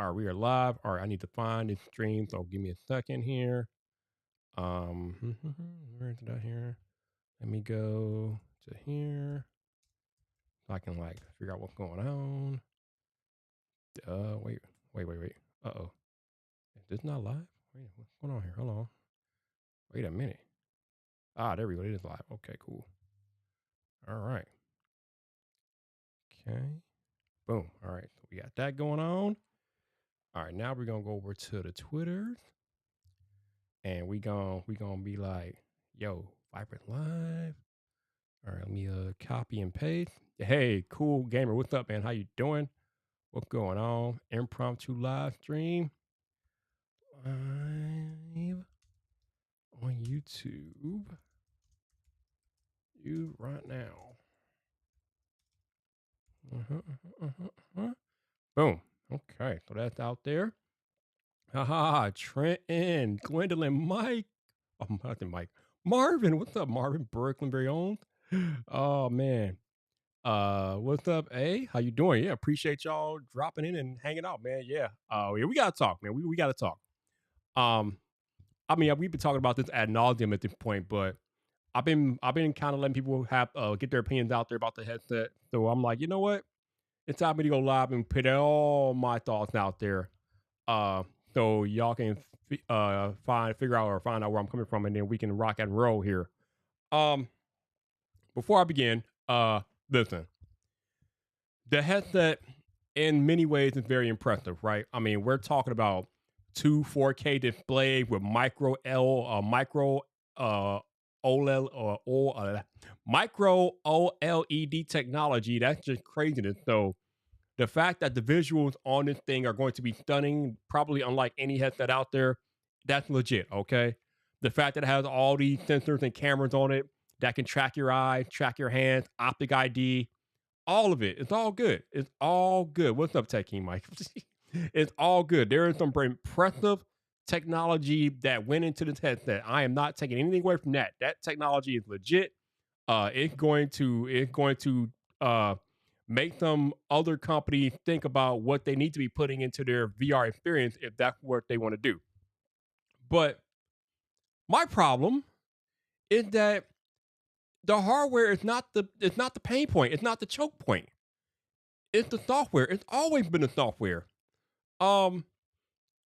All right, we are live. All right, I need to find this stream, so give me a second here. Where did I hear? Let me go to here. So I can like figure out what's going on. Wait. Uh-oh. Is this not live? Wait, what's going on here? Hold on. Wait a minute. Ah, there we go. It is live. Okay, cool. All right. Okay. Boom. All right. So we got that going on. All right, now we're gonna go over to the Twitter and we gonna be like, yo, Vibrant Live. All right, let me copy and paste. Hey, cool gamer, what's up, man? How you doing? What's going on? Impromptu live stream live on YouTube. You right now. Boom. Okay, so that's out there. Haha, Trenton, Gwendolyn, Mike. Oh, nothing, Mike. Marvin, what's up, Marvin? Brooklyn, very own. Oh man. What's up, A? How you doing? Yeah, appreciate y'all dropping in and hanging out, man. Yeah. Yeah, we gotta talk, man. We gotta talk. Um, I mean, we've been talking about this ad nauseum at this point, but I've been kind of letting people have get their opinions out there about the headset. So I'm like, you know what? It's time for me to go live and put all my thoughts out there. Uh, so y'all can figure out or find out where I'm coming from, and then we can rock and roll here. Um, before I begin, listen, the headset in many ways is very impressive, right? I mean, we're talking about two 4K displays with micro OLED micro OLED technology. That's just craziness. So the fact that the visuals on this thing are going to be stunning, probably unlike any headset out there, that's legit. Okay. The fact that it has all these sensors and cameras on it that can track your eyes, track your hands, optic ID, all of it. It's all good. It's all good. What's up, Tech King Mike? It's all good. There is some impressive technology that went into this headset. I am not taking anything away from that. That technology is legit. It's going to make some other companies think about what they need to be putting into their VR experience if that's what they want to do. But my problem is that the hardware is not the pain point. It's not the choke point. It's the software. It's always been the software. Um,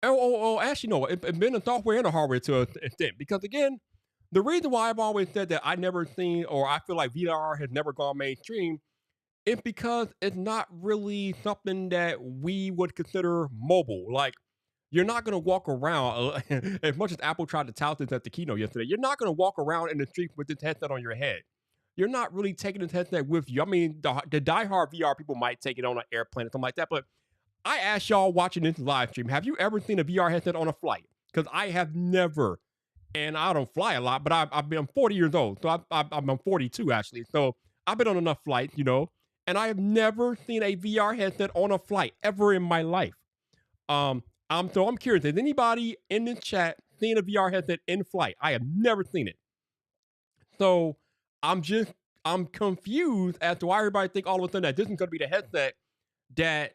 actually, no, it's been the software and the hardware to an extent. Because again, the reason why I've always said that I never seen or I feel like VR has never gone mainstream is because it's not really something that we would consider mobile. Like, you're not gonna walk around as much as Apple tried to tout this at the keynote yesterday. You're not gonna walk around in the street with this headset on your head. You're not really taking this headset with you. I mean, the diehard VR people might take it on an airplane or something like that, but I asked y'all watching this live stream, have you ever seen a VR headset on a flight? Because I have never, and I don't fly a lot, but I'm 40 years old, so I'm 42 actually. So I've been on enough flights, and I have never seen a VR headset on a flight ever in my life. So I'm curious, has anybody in this chat seen a VR headset in flight? I have never seen it. So I'm confused as to why everybody think all of a sudden that this is going to be the headset that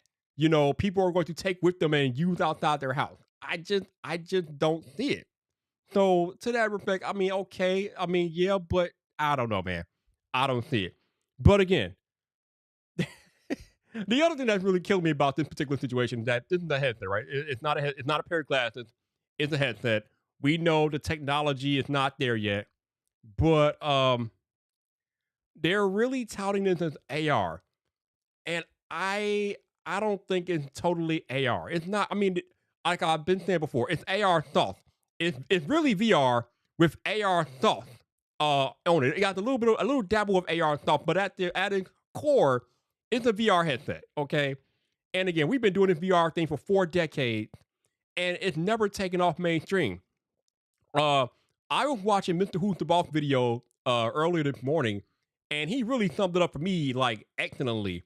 people are going to take with them and use outside their house. I just don't see it. So to that respect, I mean, okay, I mean, yeah, but I don't know, man. I don't see it. But again, the other thing that's really killed me about this particular situation is that this is a headset, right? It's not a pair of glasses. It's a headset. We know the technology is not there yet, but they're really touting this as AR, and I don't think it's totally AR. It's not. I mean, like I've been saying before, it's AR sauce. It's really VR with AR sauce on it. It got a little dabble of AR sauce, but at its core, it's a VR headset. Okay, and again, we've been doing this VR thing for 4 decades, and it's never taken off mainstream. Uh, I was watching Mr. Who's the Boss video earlier this morning, and he really summed it up for me like excellently.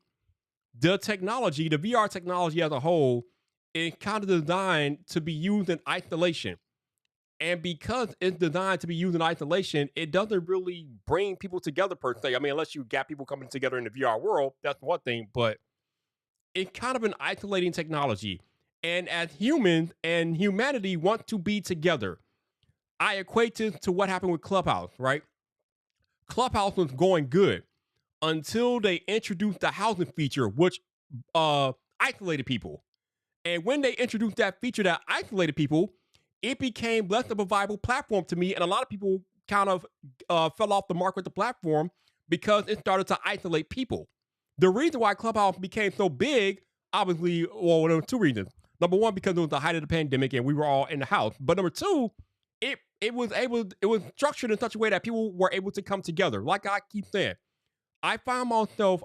The technology, the VR technology as a whole, is kind of designed to be used in isolation. And because it's designed to be used in isolation, it doesn't really bring people together per se. I mean, unless you got people coming together in the VR world, that's one thing, but it's kind of an isolating technology. And as humans and humanity want to be together, I equate this to what happened with Clubhouse, right? Clubhouse was going good until they introduced the housing feature, which isolated people. And when they introduced that feature that isolated people, it became less of a viable platform to me. And a lot of people kind of fell off the mark with the platform because it started to isolate people. The reason why Clubhouse became so big, obviously, well, there were two reasons. Number one, because it was the height of the pandemic and we were all in the house. But number two, it was structured in such a way that people were able to come together. Like I keep saying, I found myself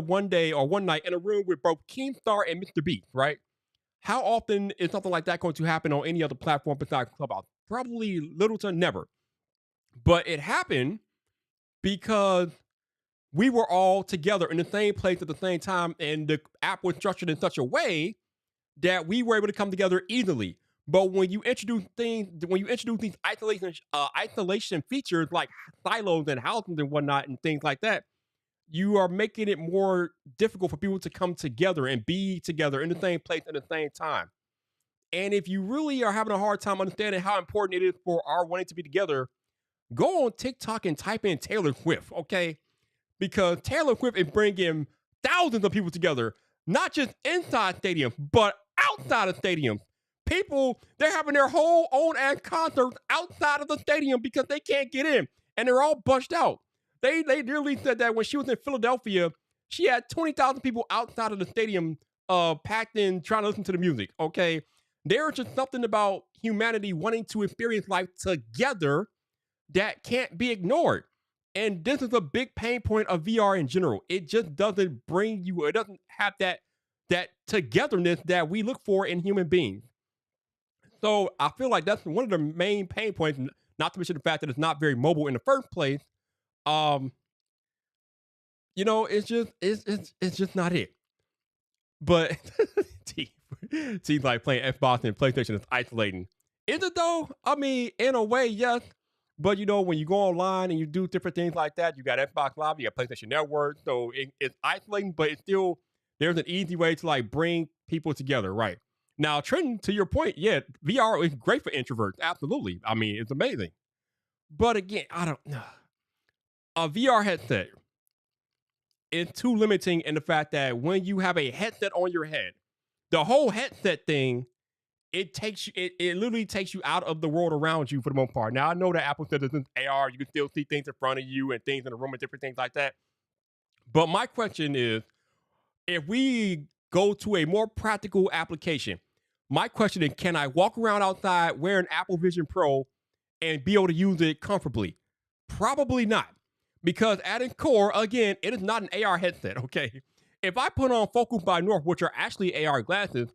one day or one night in a room with both Keemstar and Mr. Beast, right? How often is something like that going to happen on any other platform besides Clubhouse? Probably little to never. But it happened because we were all together in the same place at the same time, and the app was structured in such a way that we were able to come together easily. But when you introduce these isolation features like silos and houses and whatnot and things like that, you are making it more difficult for people to come together and be together in the same place at the same time. And if you really are having a hard time understanding how important it is for our wanting to be together, go on TikTok and type in Taylor Swift, okay? Because Taylor Swift is bringing thousands of people together, not just inside stadiums, but outside of stadiums. People, they're having their whole own ass concerts outside of the stadium because they can't get in, and they're all bunched out. They literally said that when she was in Philadelphia, she had 20,000 people outside of the stadium packed in trying to listen to the music, okay? There's just something about humanity wanting to experience life together that can't be ignored. And this is a big pain point of VR in general. It just doesn't bring you, it doesn't have that togetherness that we look for in human beings. So I feel like that's one of the main pain points, not to mention the fact that it's not very mobile in the first place. Um, it's just not it. But seems like playing Xbox and PlayStation is isolating. Is it though? I mean, in a way, yes. But when you go online and you do different things like that, you got Xbox Live, you got PlayStation Network, so it's isolating, but it's still there's an easy way to like bring people together, right? Now, Trenton, to your point, yeah, VR is great for introverts, absolutely. I mean, it's amazing. But again, I don't know. A VR headset is too limiting in the fact that when you have a headset on your head, the whole headset thing, it literally takes you out of the world around you for the most part. Now I know that Apple says it's AR, you can still see things in front of you and things in the room and different things like that. But my question is, if we go to a more practical application, my question is, can I walk around outside wearing Apple Vision Pro and be able to use it comfortably? Probably not. Because at its core, again, it is not an AR headset, okay? If I put on Focus by North, which are actually AR glasses,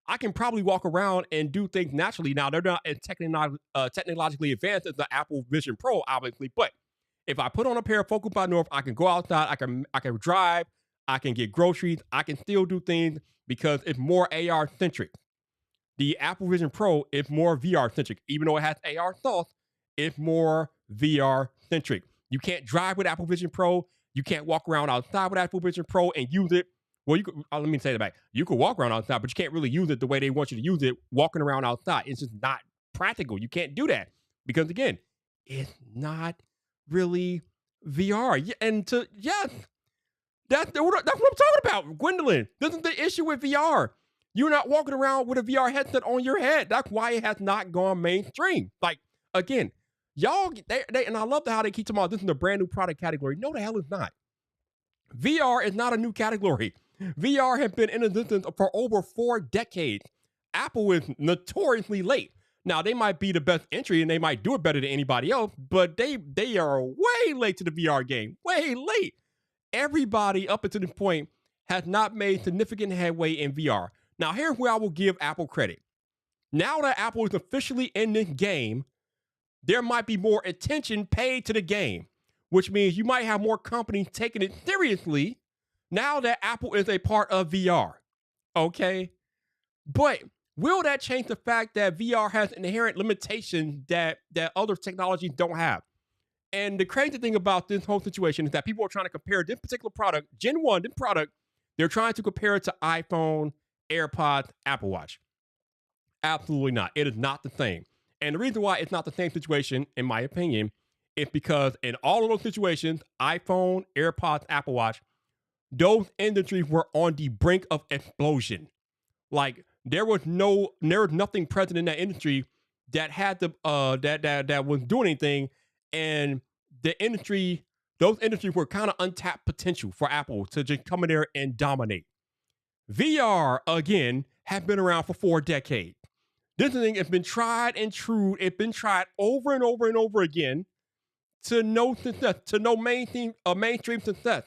I can probably walk around and do things naturally. Now, they're not as technologically advanced as the Apple Vision Pro, obviously, but if I put on a pair of Focus by North, I can go outside, I can drive, I can get groceries, I can still do things because it's more AR centric. The Apple Vision Pro is more VR centric. Even though it has AR sauce, it's more VR centric. You can't drive with Apple Vision Pro. You can't walk around outside with Apple Vision Pro and use it. Well, let me say that back. You could walk around outside, but you can't really use it the way they want you to use it walking around outside. It's just not practical. You can't do that because, again, it's not really VR. That's what I'm talking about, Gwendolyn. This is the issue with VR. You're not walking around with a VR headset on your head. That's why it has not gone mainstream. Like, again, y'all, and I love how they keep talking about this is a brand new product category. No, the hell it's not. VR is not a new category. VR has been in existence for over 4 decades. Apple is notoriously late. Now, they might be the best entry and they might do it better than anybody else, but they are way late to the VR game. Way late. Everybody up until this point has not made significant headway in VR. Now, here's where I will give Apple credit. Now that Apple is officially in this game, there might be more attention paid to the game, which means you might have more companies taking it seriously now that Apple is a part of VR. Okay? But will that change the fact that VR has inherent limitations that other technologies don't have? And the crazy thing about this whole situation is that people are trying to compare this particular product, Gen 1, this product, they're trying to compare it to iPhone, AirPods, Apple Watch. Absolutely not. It is not the same. And the reason why it's not the same situation, in my opinion, is because in all of those situations, iPhone, AirPods, Apple Watch, those industries were on the brink of explosion. Like there was nothing present in that industry that had the that was doing anything, and the industry, those industries were kind of untapped potential for Apple to just come in there and dominate. VR again has been around for 4 decades. This thing has been tried and true. It's been tried over and over and over again to no success, to no mainstream success.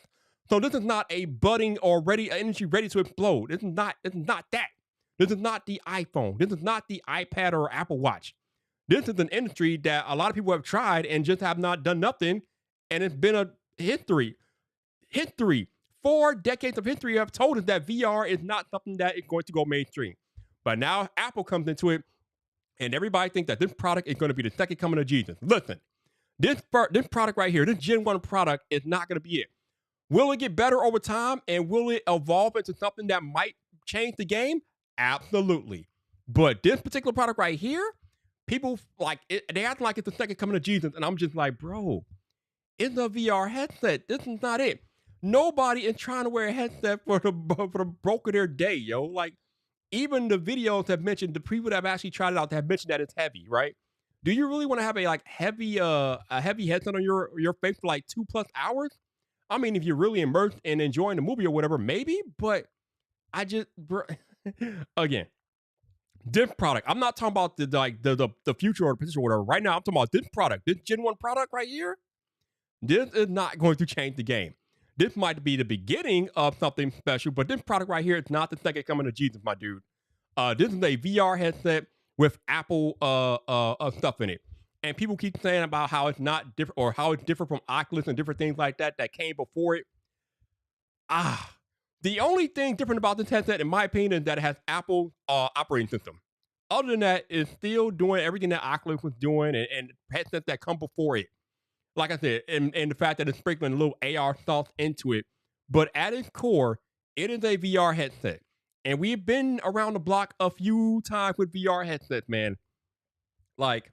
So this is not a budding or ready industry ready to explode. This is not that. This is not the iPhone. This is not the iPad or Apple Watch. This is an industry that a lot of people have tried and just have not done nothing, and it's been a history. History. 4 decades of history have told us that VR is not something that is going to go mainstream. But now Apple comes into it, and everybody thinks that this product is going to be the second coming of Jesus. Listen, this product right here, this Gen 1 product is not going to be it. Will it get better over time, and will it evolve into something that might change the game? Absolutely. But this particular product right here, people like it, they act like it's the second coming of Jesus, and I'm just like, bro, it's a VR headset. This is not it. Nobody is trying to wear a headset for the broke of their day, yo. Like, even the videos have mentioned, the people that have actually tried it out have mentioned that it's heavy, right? Do you really want to have a like heavy a heavy headset on your face for like 2+ hours? I mean, if you're really immersed and enjoying the movie or whatever, maybe. But I just again, this product. I'm not talking about the future or the potential or whatever. Right now, I'm talking about this product, this Gen 1 product right here. This is not going to change the game. This might be the beginning of something special, but this product right here is not the second coming of Jesus, my dude. This is a VR headset with Apple stuff in it. And people keep saying about how it's not different or how it's different from Oculus and different things like that that came before it. The only thing different about this headset, in my opinion, is that it has Apple operating system. Other than that, it's still doing everything that Oculus was doing and headsets that come before it. Like I said, and the fact that it's sprinkling a little AR sauce into it. But at its core, it is a VR headset. And we've been around the block a few times with VR headsets, man. Like,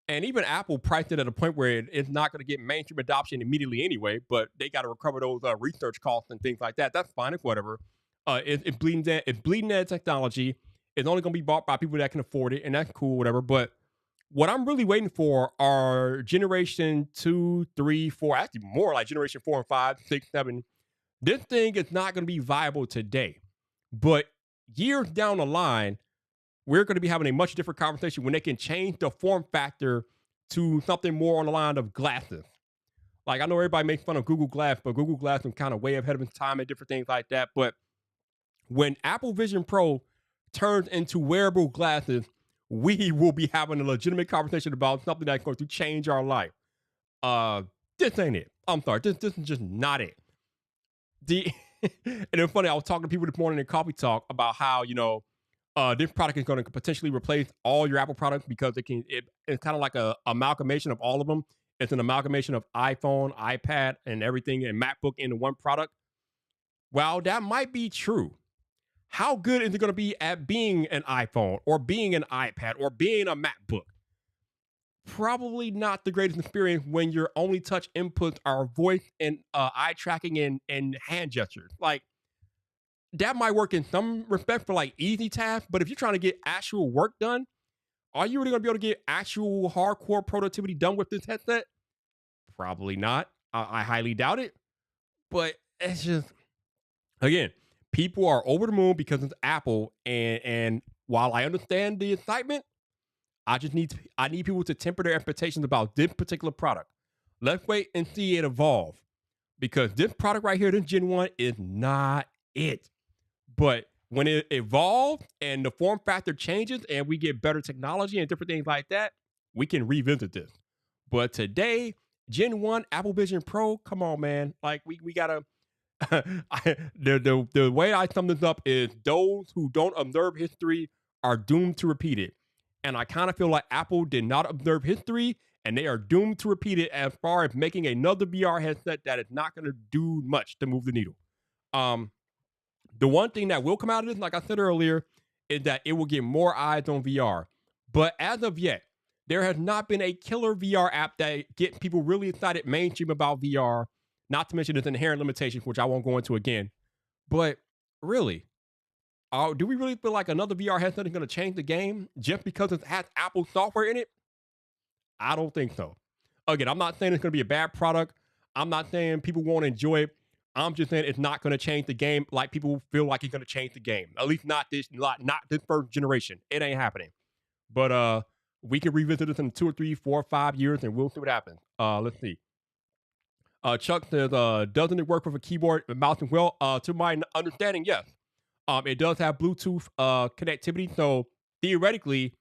and even Apple priced it at a point where it's not going to get mainstream adoption immediately anyway, but they got to recover those research costs and things like that. That's fine, it's whatever. It's bleeding edge technology. It's only going to be bought by people that can afford it, and that's cool, whatever. But what I'm really waiting for are generation 2, 3, 4, actually more like generation 4 and 5, 6, 7. This thing is not going to be viable today. But years down the line, we're going to be having a much different conversation when they can change the form factor to something more on the line of glasses. Like, I know everybody makes fun of Google Glass, but Google Glass is kind of way ahead of its time and different things like that. But when Apple Vision Pro turns into wearable glasses, we will be having a legitimate conversation about something that's going to change our life. This ain't it. I'm sorry. This is just not it. And it's funny, I was talking to people this morning in Coffee Talk about how, this product is going to potentially replace all your Apple products because it's kind of like a amalgamation of all of them. It's an amalgamation of iPhone, iPad, and everything, and MacBook into one product. Well, that might be true. How good is it going to be at being an iPhone or being an iPad or being a MacBook? Probably not the greatest experience when your only touch inputs are voice and eye tracking and hand gestures. Like, that might work in some respect for like easy tasks, but if you're trying to get actual work done, are you really going to be able to get actual hardcore productivity done with this headset? Probably not. I highly doubt it. But it's just, again, people are over the moon because it's Apple, and while I understand the excitement, I need people to temper their expectations about this particular product. Let's wait and see it evolve, because this product right here, this Gen 1, is not it. But when it evolves and the form factor changes and we get better technology and different things like that, we can revisit this. But today, Gen 1 Apple Vision Pro, come on, man. Like, we gotta the way I sum this up is those who don't observe history are doomed to repeat it. And I kind of feel like Apple did not observe history, and they are doomed to repeat it as far as making another VR headset that is not going to do much to move the needle. The one thing that will come out of this, like I said earlier, is that it will get more eyes on VR. But as of yet, there has not been a killer VR app that get people really excited mainstream about VR. Not to mention its inherent limitations, which I won't go into again. But really, do we really feel like another VR headset is going to change the game just because it has Apple software in it? I don't think so. Again, I'm not saying it's going to be a bad product. I'm not saying people won't enjoy it. I'm just saying it's not going to change the game like people feel like it's going to change the game. At least not this first generation. It ain't happening. But we can revisit this in 2 or 3, 4 or 5 years, and we'll see what happens. Let's see. Chuck says, doesn't it work with a keyboard and mouse as well? To my understanding, yes. It does have Bluetooth connectivity, so theoretically,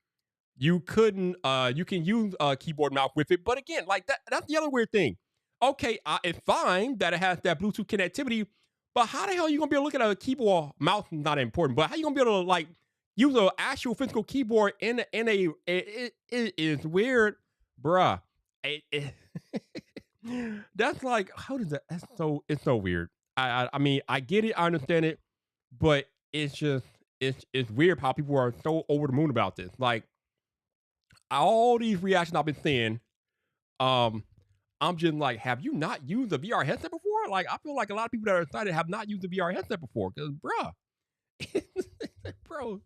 you couldn't you can use keyboard and mouse with it. But again, like that's the other weird thing. Okay, it's fine that it has that Bluetooth connectivity, but how the hell are you gonna be able to look at a keyboard? Mouse is not important, but how you gonna be able to like use an actual physical keyboard in it is weird, bruh. That's like, how does that? It's so weird. I mean, I get it, I understand it, but it's just it's weird how people are so over the moon about this. Like all these reactions I've been seeing, um, I'm just like, have you not used a VR headset before? Like, I feel like a lot of people that are excited have not used a VR headset before. Cause bruh, bro,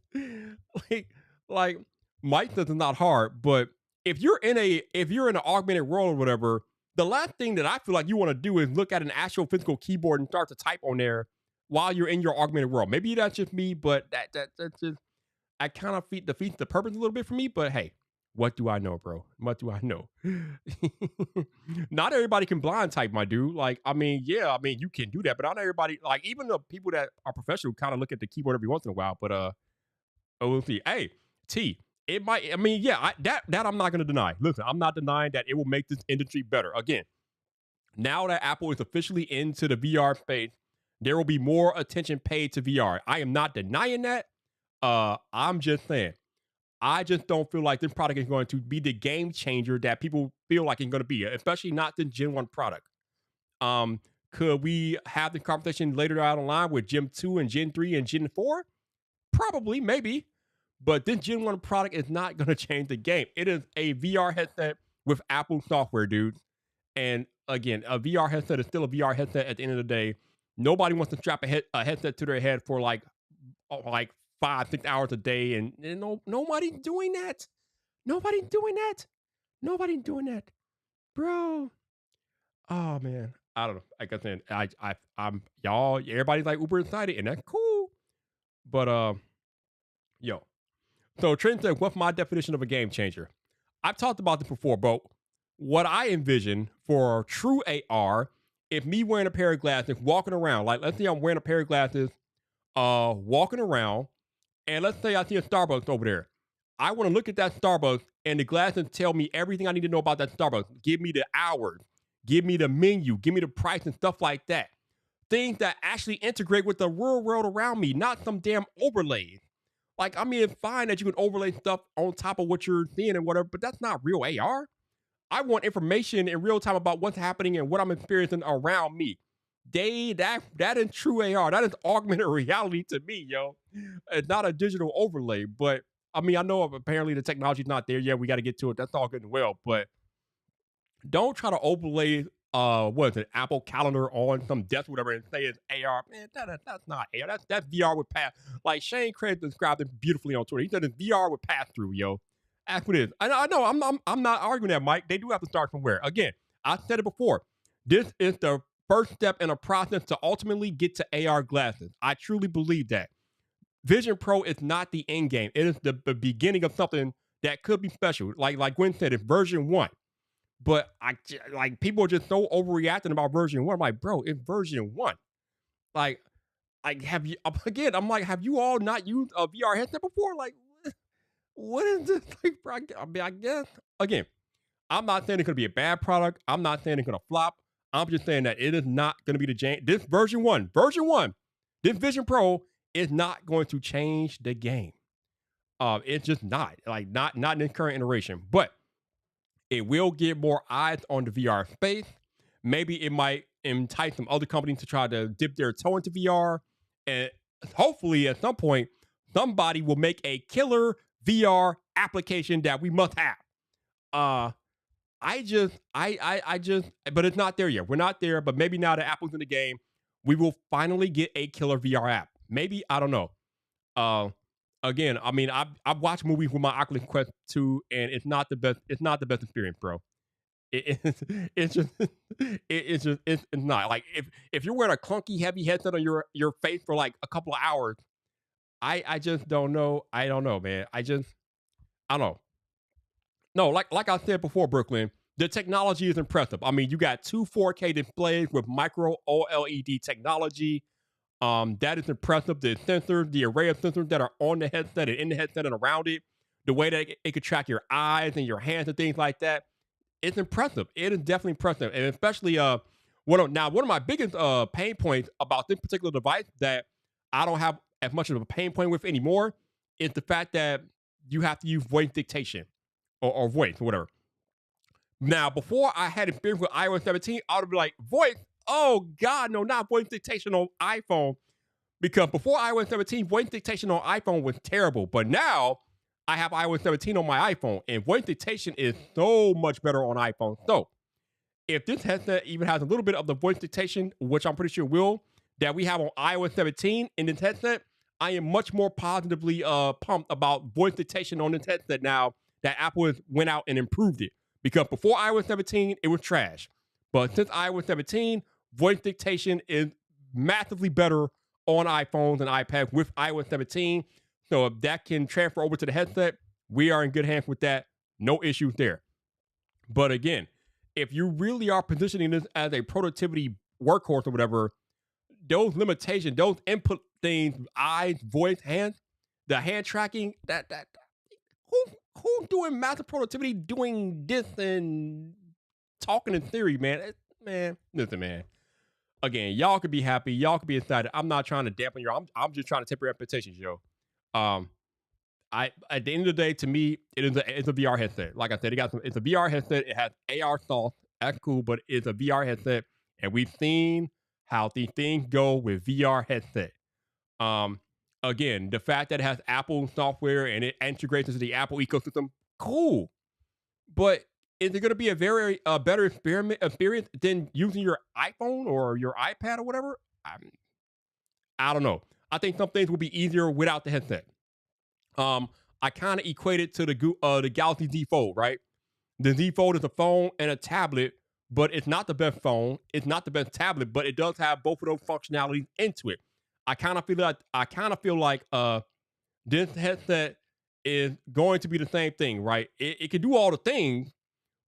like, like Mike says it's not hard, but if you're in an augmented world or whatever, the last thing that I feel like you want to do is look at an actual physical keyboard and start to type on there while you're in your augmented world. Maybe that's just me, but that's just I kind of defeats the purpose a little bit for me. But hey, what do I know, bro? What do I know? Not everybody can blind type, my dude. Like, I mean, yeah, I mean, you can do that, but not everybody. Like, even the people that are professional kind of look at the keyboard every once in a while. But we'll see. Hey, T, it might. I mean, yeah, that I'm not going to deny. Listen, I'm not denying that it will make this industry better. Again, now that Apple is officially into the VR space, there will be more attention paid to VR. I am not denying that. I'm just saying, I just don't feel like this product is going to be the game changer that people feel like it's going to be, especially not the Gen 1 product. Could we have the conversation later down the line with Gen 2 and Gen 3 and Gen 4? Probably, maybe. But this Gen 1 product is not going to change the game. It is a VR headset with Apple software, dudes. And again, a VR headset is still a VR headset at the end of the day. Nobody wants to strap a headset to their head for like 5-6 hours a day, and nobody's doing that. Nobody's doing that. Nobody's doing that, bro. Oh man, I don't know. Like I said, I'm y'all. Everybody's like uber excited, and that's cool. But yo. So Trent said, "What's my definition of a game changer?" I've talked about this before, but what I envision for true AR, if me wearing a pair of glasses, walking around, like let's say I'm wearing a pair of glasses, walking around. And let's say I see a Starbucks over there. I want to look at that Starbucks and the glasses tell me everything I need to know about that Starbucks. Give me the hours, give me the menu, give me the price and stuff like that. Things that actually integrate with the real world around me, not some damn overlays. Like, I mean, it's fine that you can overlay stuff on top of what you're seeing and whatever, but that's not real AR. I want information in real time about what's happening and what I'm experiencing around me. That is true AR. That is augmented reality to me, yo. It's not a digital overlay, but I mean, I know apparently the technology's not there yet. We got to get to it. That's all good and well, but don't try to overlay what is it, Apple Calendar on some desk or whatever and say it's AR. Man, that's not AR. That's VR with pass. Like Shane Craig described it beautifully on Twitter. He said it's VR with pass through, yo. That's what it is. I know. I'm not arguing that, Mike. They do have to start somewhere. Again, I said it before. This is the first step in a process to ultimately get to AR glasses. I truly believe that. Vision Pro is not the end game. It is the beginning of something that could be special. Like Gwen said, it's version 1. But like people are just so overreacting about version 1. I'm like, bro, it's version 1. Like have you again? I'm like, have you all not used a VR headset before? Like, what is this? Like, bro, I mean, I guess again, I'm not saying it's gonna be a bad product. I'm not saying it's gonna flop. I'm just saying that it is not gonna be this version 1, this Vision Pro is not going to change the game. It's just not in this current iteration, but it will get more eyes on the VR space. Maybe it might entice some other companies to try to dip their toe into VR, and hopefully at some point somebody will make a killer VR application that we must have. But it's not there yet. We're not there, but maybe now that Apple's in the game, we will finally get a killer VR app. Maybe, I don't know. Uh, Again, I mean, I've watched movies with my Oculus Quest 2, and it's not the best. It's not the best experience, bro. It's it's just it's not like if you're wearing a clunky heavy headset on your face for like a couple of hours. I just don't know. I don't know, man. I don't know. No, like I said before, Brooklyn, the technology is impressive. I mean, you got two 4K displays with micro OLED technology. That is impressive. The sensors, the array of sensors that are on the headset and in the headset and around it, the way that it could track your eyes and your hands and things like that, it's impressive. It is definitely impressive, and especially one of my biggest pain points about this particular device that I don't have as much of a pain point with anymore is the fact that you have to use voice dictation or voice or whatever. Now, before I had experience with iOS 17, I would be like, voice? Oh God, no, not voice dictation on iPhone. Because before iOS 17, voice dictation on iPhone was terrible. But now I have iOS 17 on my iPhone, and voice dictation is so much better on iPhone. So if this headset even has a little bit of the voice dictation, which I'm pretty sure will, that we have on iOS 17 in this headset, I am much more positively pumped about voice dictation on this headset now that Apple has went out and improved it. Because before iOS 17, it was trash. But since iOS 17, voice dictation is massively better on iPhones and iPads with iOS 17. So if that can transfer over to the headset, we are in good hands with that. No issues there. But again, if you really are positioning this as a productivity workhorse or whatever, those limitations, those input things, eyes, voice, hands, the hand tracking, that who's doing massive productivity doing this and talking in theory, man? Man, listen, man. Again, y'all could be happy, y'all could be excited. I'm not trying to dampen your. I'm just trying to temper your expectations, yo. Um, I At the end of the day, to me, it's a VR headset. Like I said, it's a VR headset. It has AR sauce. That's cool, but it's a VR headset, and we've seen how these things go with VR headset. Um, Again, the fact that it has Apple software and it integrates into the Apple ecosystem, cool. But is it going to be a very better experience than using your iPhone or your iPad or whatever? I don't know. I think some things will be easier without the headset. I kind of equate it to the Galaxy Z Fold, right? The Z Fold is a phone and a tablet, but it's not the best phone. It's not the best tablet, but it does have both of those functionalities into it. I kind of feel like this headset is going to be the same thing, right? It can do all the things,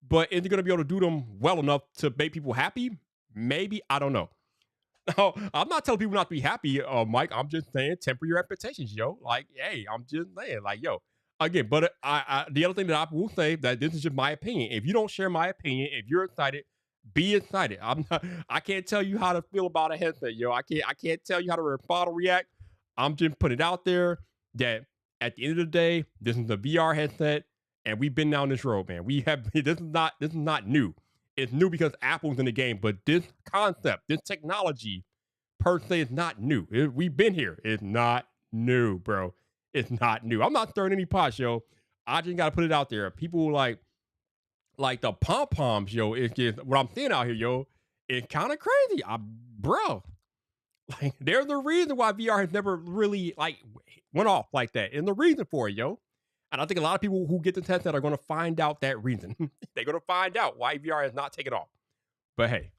but is it going to be able to do them well enough to make people happy? Maybe. I don't know. No, I'm not telling people not to be happy, Mike. I'm just saying temper your expectations, yo. Like, hey, I'm just saying, like, yo. Again, but the other thing that I will say that this is just my opinion. If you don't share my opinion, if you're excited, be excited. I can't tell you how to feel about a headset, yo. I can't tell you how to respond or react. I'm just putting it out there that at the end of the day, this is a VR headset, and we've been down this road, man. We have this is not new. It's new because Apple's in the game, but this concept, this technology per se is not new. We've been here. It's not new, bro. It's not new. I'm not stirring any pots, yo. I just gotta put it out there. People like the pom poms, yo. It's just what I'm seeing out here, yo. It's kind of crazy, bro. Like, there's a reason why VR has never really like went off like that, and the reason for it, yo. And I think a lot of people who get the headset are going to find out that reason. They're going to find out why VR has not taken off. But hey,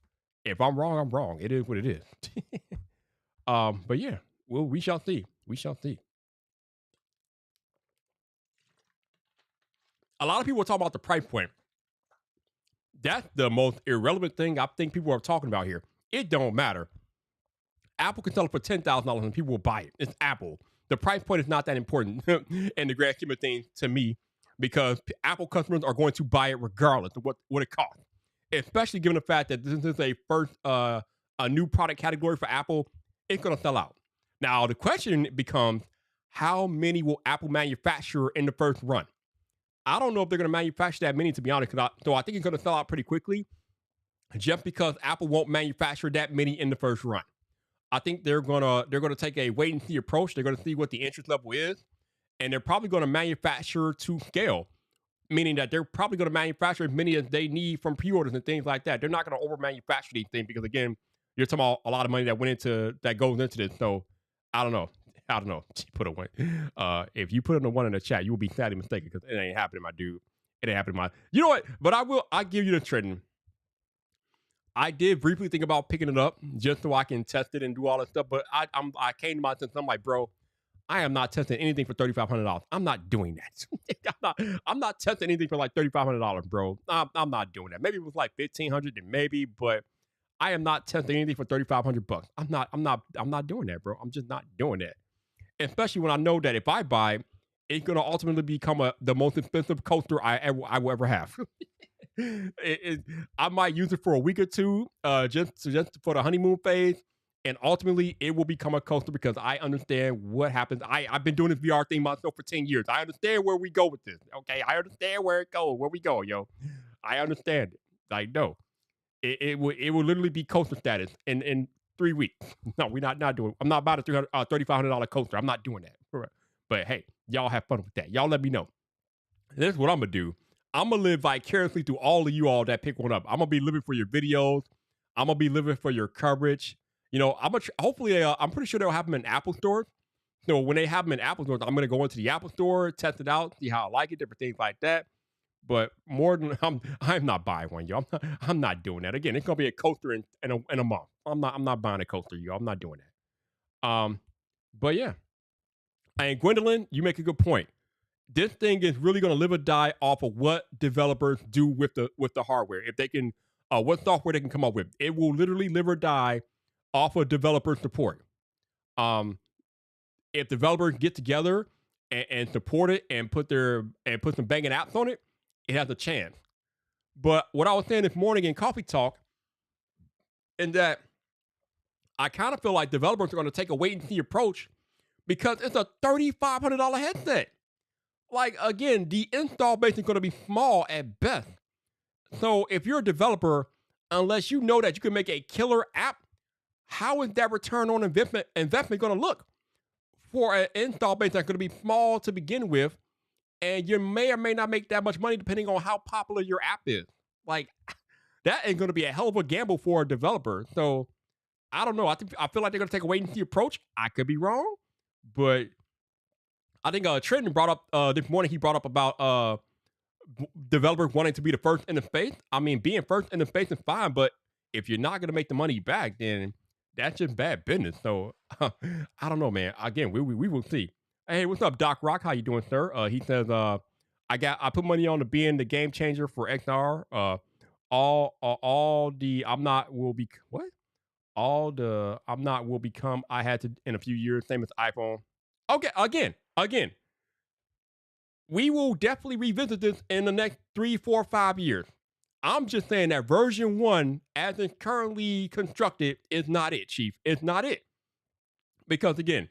if I'm wrong, I'm wrong. It is what it is. But yeah, well, we shall see. We shall see. A lot of people are talking about the price point. That's the most irrelevant thing I think people are talking about here. It don't matter. Apple can sell it for $10,000 and people will buy it. It's Apple. The price point is not that important in the grand scheme of things to me, because Apple customers are going to buy it regardless of what it costs. Especially given the fact that this is a new product category for Apple, it's going to sell out. Now the question becomes, how many will Apple manufacture in the first run? I don't know if they're going to manufacture that many, to be honest. So I think it's going to sell out pretty quickly, just because Apple won't manufacture that many in the first run. I think they're gonna take a wait and see approach. They're gonna see what the interest level is, and they're probably gonna manufacture to scale, meaning that they're probably gonna manufacture as many as they need from pre-orders and things like that. They're not gonna over manufacture these things because again, you're talking about a lot of money that goes into this. So I don't know. I don't know. Put a one. If you put in a one in the chat, you will be sadly mistaken because it ain't happening, my dude. It ain't happening, my. You know what? But I give you the trend. I did briefly think about picking it up just so I can test it and do all that stuff. But I came to my sense. I'm like, bro, I am not testing anything for $3,500. I'm not doing that. I'm not testing anything for like $3,500, bro. I'm not doing that. Maybe it was like $1,500, then maybe, but I am not testing anything for $3,500. I'm not doing that, bro. I'm just not doing that. Especially when I know that if I buy, it's gonna ultimately become the most expensive coaster I will ever have. I might use it for a week or two, just for the honeymoon phase, and ultimately it will become a coaster because I understand what happens. I've been doing this VR thing myself for 10 years. I understand where we go with this. Okay, I understand where we go, yo. I understand it. I know it will literally be coaster status in 3 weeks. No, we're not doing. I'm not about a $3,500 coaster. I'm not doing that. But hey, y'all have fun with that. Y'all let me know. This is what I'm gonna do. I'm gonna live vicariously through all of you all that pick one up. I'm gonna be living for your videos. I'm gonna be living for your coverage. You know, hopefully, I'm pretty sure they'll have them in Apple stores. So when they have them in Apple stores, I'm gonna go into the Apple store, test it out, see how I like it, different things like that. But more than I'm not buying one, yo. I'm not doing that. Again, it's gonna be a coaster in a month. I'm not buying a coaster, yo. I'm not doing that. But yeah. And Gwendolyn, you make a good point. This thing is really going to live or die off of what developers do with the hardware. If they can, what software they can come up with, it will literally live or die off of developer support. If developers get together and support it and put some banging apps on it, it has a chance. But what I was saying this morning in Coffee Talk, is that I kind of feel like developers are going to take a wait and see approach because it's a $3,500 headset. Like, again, the install base is going to be small at best. So if you're a developer, unless you know that you can make a killer app, how is that return on investment going to look for an install base that's going to be small to begin with, and you may or may not make that much money depending on how popular your app is? Like, that is going to be a hell of a gamble for a developer. So I don't know. I feel like they're going to take a wait and see approach. I could be wrong, but I think Trenton brought up this morning. He brought up about developers wanting to be the first in the space. I mean, being first in the space is fine, but if you're not going to make the money back, then that's just bad business. So I don't know, man. Again, we will see. Hey, what's up, Doc Rock? How you doing, sir? He says, I put money on to being the game changer for XR. All the I'm not will be what? All the I'm not will become I had to in a few years. Same as iPhone. Okay, again, we will definitely revisit this in the next 3, 4, 5 years. I'm just saying that version 1, as it's currently constructed, is not it, Chief. It's not it. Because again,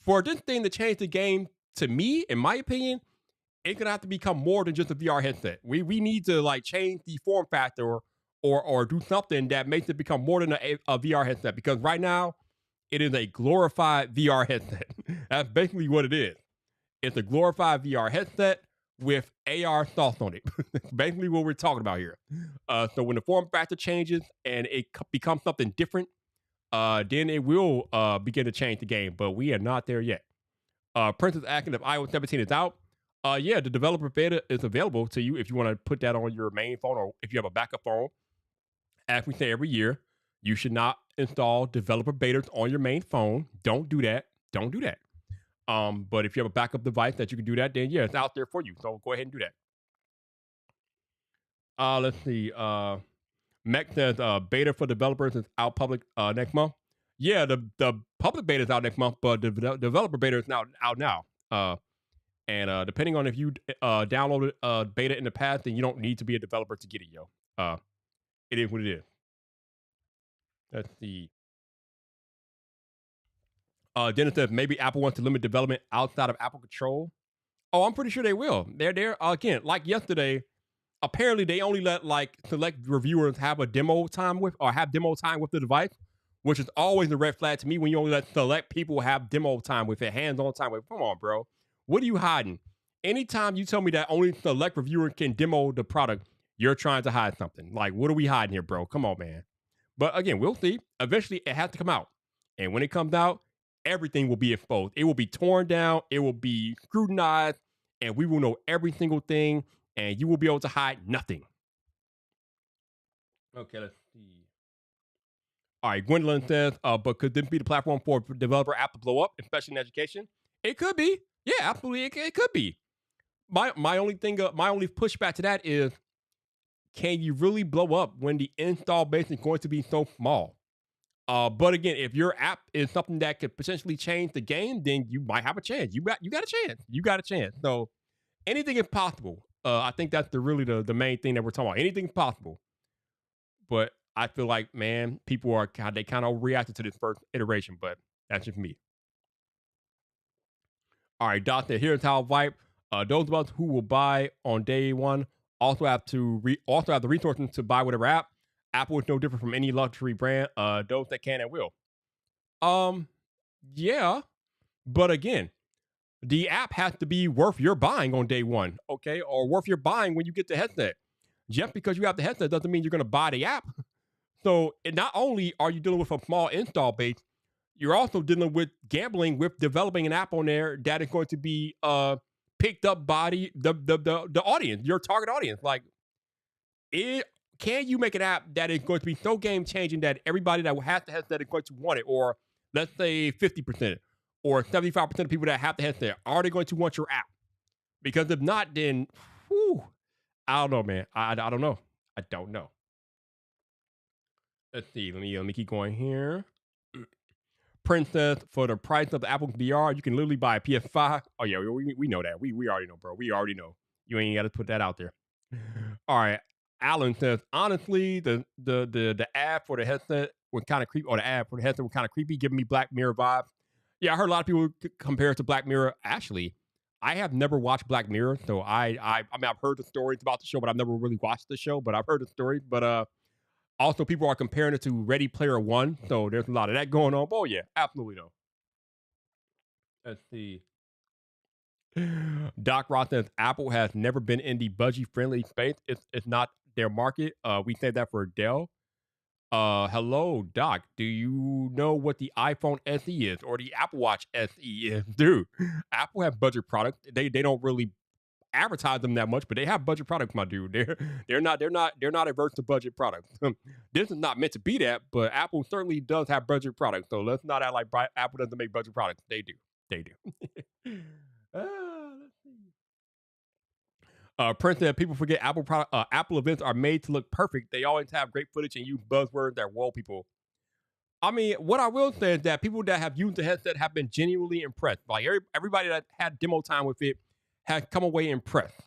for this thing to change the game, to me, in my opinion, it's gonna have to become more than just a VR headset. We need to like change the form factor or do something that makes it become more than a VR headset. Because right now, it is a glorified VR headset. That's basically what it is. It's a glorified VR headset with AR sauce on it. Basically what we're talking about here. So when the form factor changes and it becomes something different, then it will begin to change the game. But we are not there yet. Princess asking if iOS 17 is out. Yeah, the developer beta is available to you if you want to put that on your main phone or if you have a backup phone. As we say every year, you should not install developer betas on your main phone. Don't do that. Don't do that. But if you have a backup device that you can do that, then yeah, it's out there for you. So go ahead and do that. Let's see. Mech says beta for developers is out public next month. Yeah, the public beta is out next month, but the developer beta is now out now. And depending on if you downloaded beta in the past, then you don't need to be a developer to get it, yo. It is what it is. Let's see. Dennis says maybe Apple wants to limit development outside of Apple control. Oh, I'm pretty sure they will. They're again, like yesterday, apparently they only let like select reviewers have a demo time with the device, which is always a red flag to me when you only let select people have demo time with it, hands-on time with it. Come on, bro. What are you hiding? Anytime you tell me that only select reviewer can demo the product, you're trying to hide something. Like, what are we hiding here, bro? Come on, man. But again, we'll see. Eventually, it has to come out. And when it comes out, everything will be exposed. It will be torn down. It will be scrutinized. And we will know every single thing. And you will be able to hide nothing. Okay, let's see. All right, Gwendolyn says, but could this be the platform for developer app to blow up, especially in education? It could be. Yeah, absolutely. It could be. My only thing, my only pushback to that is, can you really blow up when the install base is going to be so small? But again, if your app is something that could potentially change the game, then you might have a chance. You got a chance. You got a chance. So anything is possible. I think that's the main thing that we're talking about. Anything's possible. But I feel like, man, people are kind of overreacted to this first iteration, but that's just me. All right, Doc said, here's how Vibe. Those of us who will buy on day one also have the resources to buy whatever app. Apple is no different from any luxury brand. Those that can and will. Yeah, but again, the app has to be worth your buying on day one, okay, or worth your buying when you get the headset. Just because you have the headset doesn't mean you're going to buy the app. So not only are you dealing with a small install base, you're also dealing with gambling with developing an app on there that is going to be picked up by the audience, your target audience. Like, can you make an app that is going to be so game changing that everybody that has the headset is going to want it, or let's say 50% or 75% of people that have the headset, are they going to want your app? Because if not, then I don't know, man. I don't know. I don't know. Let's see. Let me keep going here. Princess, for the price of the Apple VR, you can literally buy a PS5. Oh yeah, we know that. We already know, bro. We already know. You ain't got to put that out there. All right. Alan says, honestly, the ad for the headset was kind of creepy, or the ad for the headset was kind of creepy, giving me Black Mirror vibes. Yeah, I heard a lot of people compare it to Black Mirror. Actually, I have never watched Black Mirror, so I mean, I've heard the stories about the show, but I've never really watched the show. But I've heard the stories. But also, people are comparing it to Ready Player One, so there's a lot of that going on. Oh yeah, absolutely though. Let's see. Doc Ross says Apple has never been in the budgie friendly space. It's not their market. We say that for Dell. Hello, Doc. Do you know what the iPhone SE is or the Apple Watch SE is? Dude, Apple have budget products. They don't really advertise them that much, but they have budget products, my dude. They're not averse to budget products. This is not meant to be that, but Apple certainly does have budget products. So let's not act like Apple doesn't make budget products. They do. They do. Let's see. Prince said people forget Apple events are made to look perfect. They always have great footage and use buzzwords that wow people. I mean, what I will say is that people that have used the headset have been genuinely impressed. Like everybody that had demo time with it has come away impressed.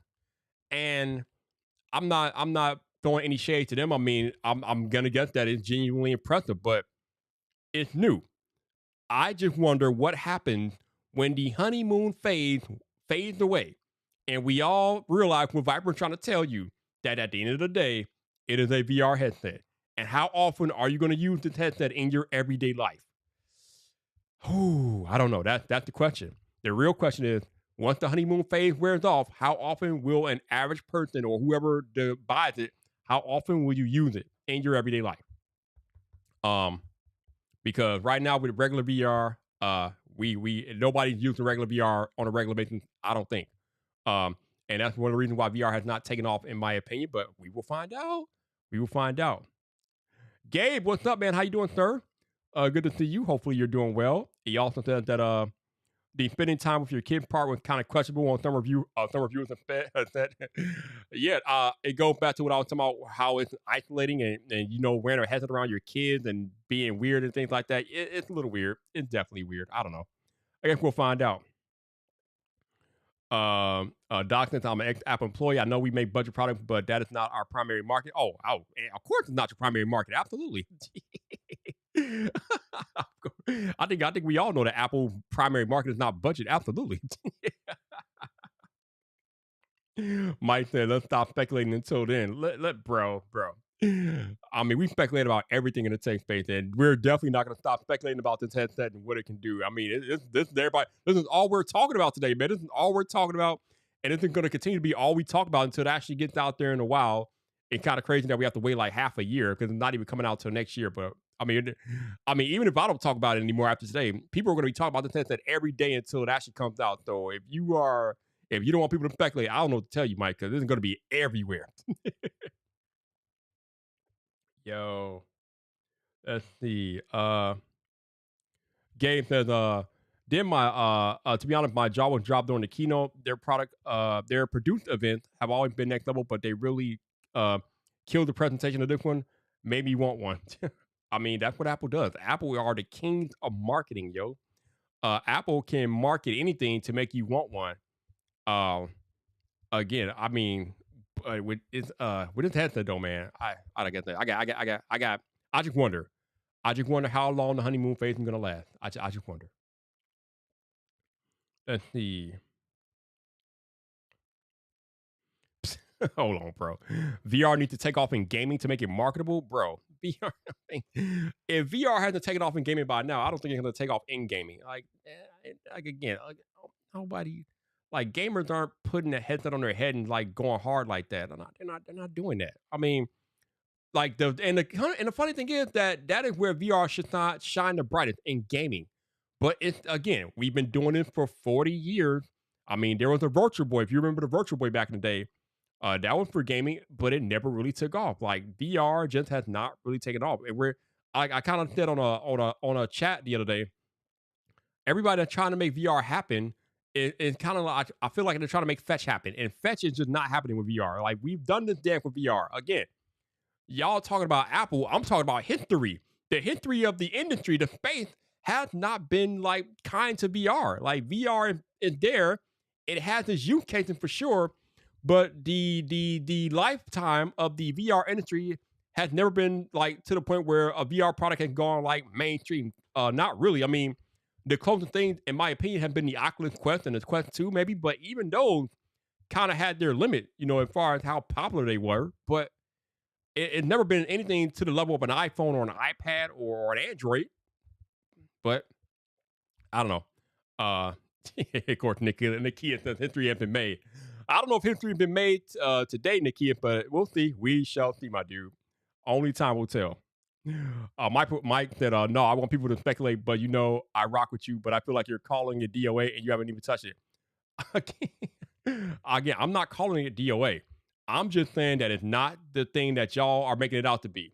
And I'm not throwing any shade to them. I mean, I'm gonna guess that it's genuinely impressive, but it's new. I just wonder what happens when the honeymoon phase fades away, and we all realize what Viper's trying to tell you, that at the end of the day, it is a VR headset. And how often are you going to use this headset in your everyday life? I don't know. That's the question. The real question is, once the honeymoon phase wears off, how often will an average person or whoever buys it, how often will you use it in your everyday life? Because right now with regular VR, we nobody's using regular VR on a regular basis, I don't think. And that's one of the reasons why VR has not taken off, in my opinion. But we will find out. We will find out. Gabe, what's up, man? How you doing, sir? Good to see you. Hopefully you're doing well. He also said that the spending time with your kid part was kind of questionable on some reviewers have said. Yeah, it goes back to what I was talking about, how it's isolating and wearing a headset around your kids and being weird and things like that. It's a little weird. It's definitely weird. I don't know. I guess we'll find out. Doc says I'm an ex-App employee. I know we make budget products, but that is not our primary market. Oh, of course it's not your primary market. Absolutely. I think we all know that Apple primary market is not budget. Absolutely. Mike said, let's stop speculating until then. Bro. I mean, we speculate about everything in the tech space, and we're definitely not going to stop speculating about this headset and what it can do. I mean, this is everybody. This is all we're talking about today, man. This is all we're talking about, and it's going to continue to be all we talk about until it actually gets out there in a while. It's kind of crazy that we have to wait like half a year because it's not even coming out till next year. But I mean, even if I don't talk about it anymore after today, people are going to be talking about this headset every day until it actually comes out. So if you don't want people to speculate, I don't know what to tell you, Mike, because this is going to be everywhere. Yo, let's see. Gabe says, then my to be honest, my jaw was dropped during the keynote. Their produced events have always been next level, but they really killed the presentation of this one. Made me want one. I mean, that's what Apple does. Apple are the kings of marketing, yo. Apple can market anything to make you want one. Again, I mean, with this headset though, man, I get that. I just wonder. I just wonder how long the honeymoon phase is gonna last. I just wonder. Let's see. Hold on, bro. VR needs to take off in gaming to make it marketable, bro. VR. If VR hasn't taken off in gaming by now, I don't think it's gonna take off in gaming. Like again, nobody, like gamers aren't putting a headset on their head and like going hard like that. They're not doing that. I mean, like the funny thing is that is where VR should not shine the brightest in gaming. But it's again, we've been doing this for 40 years. I mean, there was a Virtual Boy. If you remember the Virtual Boy back in the day, that was for gaming, but it never really took off. Like VR just has not really taken off. And I kind of said on a chat the other day, everybody that's trying to make VR happen is kind of like I feel like they're trying to make fetch happen, and fetch is just not happening with VR. Like we've done this dance with VR again. Y'all talking about Apple, I'm talking about history. The history of the industry, the space has not been like kind to VR. Like VR is there, it has its use cases for sure, but the lifetime of the VR industry has never been like to the point where a VR product has gone like mainstream. Not really. I mean, the closest things, in my opinion, have been the Oculus Quest and the Quest 2, maybe, but even those kind of had their limit, as far as how popular they were. But it's never been anything to the level of an iPhone or an iPad or an Android. But I don't know. Of course, Nikia says history has been made. I don't know if history has been made today, Nikia, but we'll see. We shall see, my dude. Only time will tell. Mike said, no, I want people to speculate, but I rock with you, but I feel like you're calling it DOA and you haven't even touched it. Again, I'm not calling it DOA. I'm just saying that it's not the thing that y'all are making it out to be.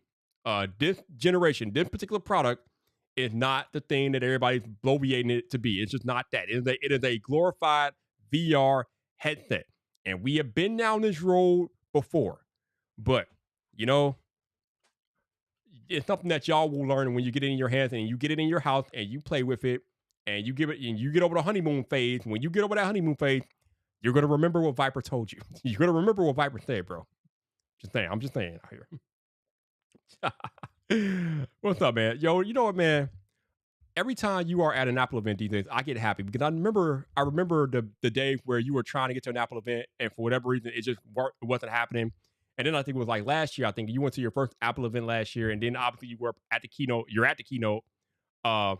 This generation, this particular product is not the thing that everybody's bloviating it to be. It's just not that. It is a glorified VR headset. And we have been down this road before. But, it's something that y'all will learn when you get it in your hands and you get it in your house and you play with it and you get over the honeymoon phase. When you get over that honeymoon phase, you're gonna remember what Viper told you. You're gonna remember what Viper said, bro. Just saying. I'm just saying out here. What's up, man? Yo, you know what, man? Every time you are at an Apple event these days, I get happy because I remember the day where you were trying to get to an Apple event and for whatever reason it wasn't happening. And then I think it was like last year. I think you went to your first Apple event last year, and then obviously you were at the keynote. You're at the keynote, uh,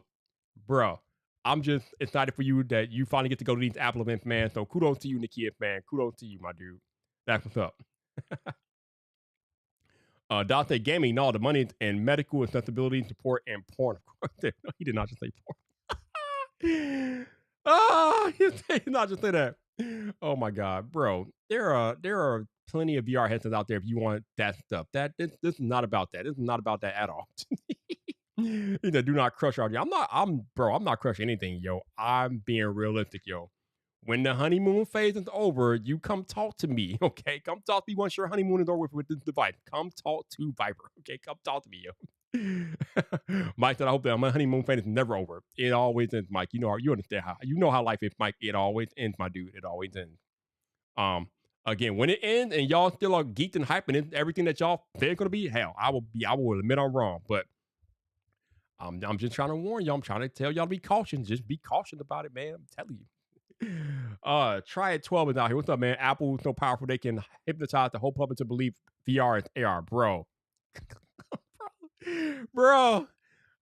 bro. I'm just excited for you that you finally get to go to these Apple events, man. So kudos to you, Nikia, man. Kudos to you, my dude. That's what's up. Dante Gaming, no, the money and medical accessibility, support, and porn. Of course, he did not just say porn. He did not just say that. Oh my God, bro. There are plenty of VR headsets out there if you want that stuff. This is not about that. This is not about that at all. Do not crush our. I'm not crushing anything, yo. I'm being realistic, yo. When the honeymoon phase is over, you come talk to me, okay? Come talk to me once your honeymoon is over with this device. Come talk to Viper, okay? Come talk to me, yo. Mike said, I hope that my honeymoon phase is never over. It always ends, Mike. You understand how life is, Mike. It always ends, my dude. It always ends. Again, when it ends and y'all still are geeked and hyping it, everything that y'all think gonna be, hell, I will admit I'm wrong, but I'm just trying to warn y'all. I'm trying to tell y'all to be cautious. Just be cautious about it, man. I'm telling you. Try it 12 is out here. What's up, man? Apple is so powerful they can hypnotize the whole public to believe VR is AR, bro. bro,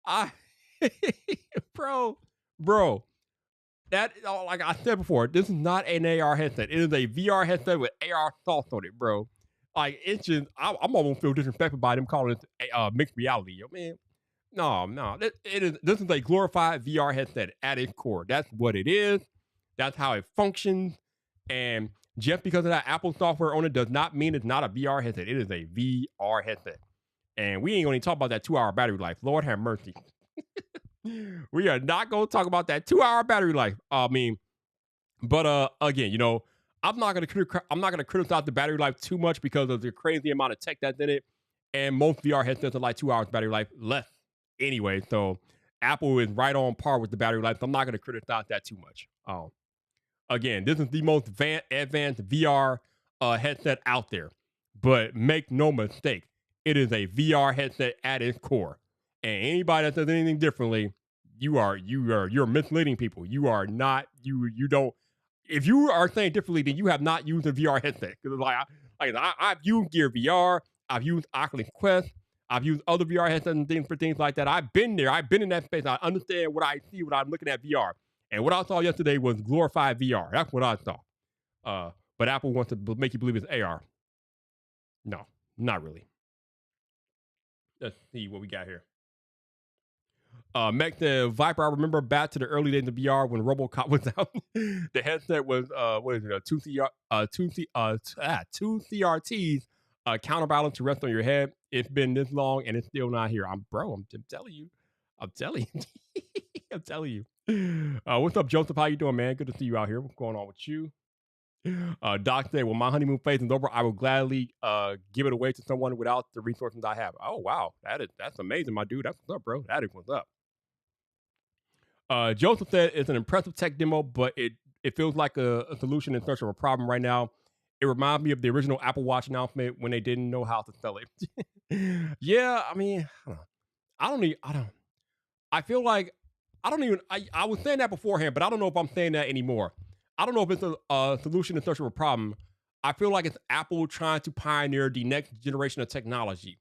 I, bro. That like I said before, this is not an AR headset. It is a VR headset with AR thoughts on it, bro. Like it's just, I'm almost feel disrespected by them calling it mixed reality, yo, man. No, it is. This is a glorified VR headset at its core. That's what it is. That's how it functions. And just because of that Apple software on it does not mean it's not a VR headset. It is a VR headset. And we ain't going to talk about that 2 hour battery life. Lord have mercy. We are not going to talk about that 2 hour battery life. I mean, but again, I'm not going to criticize the battery life too much because of the crazy amount of tech that's in it. And most VR headsets are like 2 hours battery life less anyway. So Apple is right on par with the battery life. So I'm not going to criticize that too much. Again, this is the most advanced VR headset out there. But make no mistake, it is a VR headset at its core. And anybody that says anything differently, you're misleading people. You are not you don't. If you are saying differently, then you have not used a VR headset. Because I've used Gear VR, I've used Oculus Quest, I've used other VR headsets and things for things like that. I've been there. I've been in that space. I understand what I see when I'm looking at VR. And what I saw yesterday was glorified VR. That's what I saw. But Apple wants to make you believe it's AR. No, not really. Let's see what we got here. Make the Viper. I remember back to the early days of VR when RoboCop was out. The headset was what is it? Two CRTs counterbalance to rest on your head. It's been this long and it's still not here. I'm telling you. I'm telling you. I'm telling you. What's up, Joseph? How you doing, man? Good to see you out here. What's going on with you? Doc said, "When my honeymoon phase is over, I will gladly give it away to someone without the resources I have." Oh wow, that's amazing, my dude. That's what's up, bro. That is what's up. Joseph said it's an impressive tech demo, but it feels like a solution in search of a problem right now. It reminds me of the original Apple Watch announcement when they didn't know how to sell it. Yeah, I mean, I feel like I was saying that beforehand, but I don't know if I'm saying that anymore. I don't know if it's a solution in search of a problem. I feel like it's Apple trying to pioneer the next generation of technology.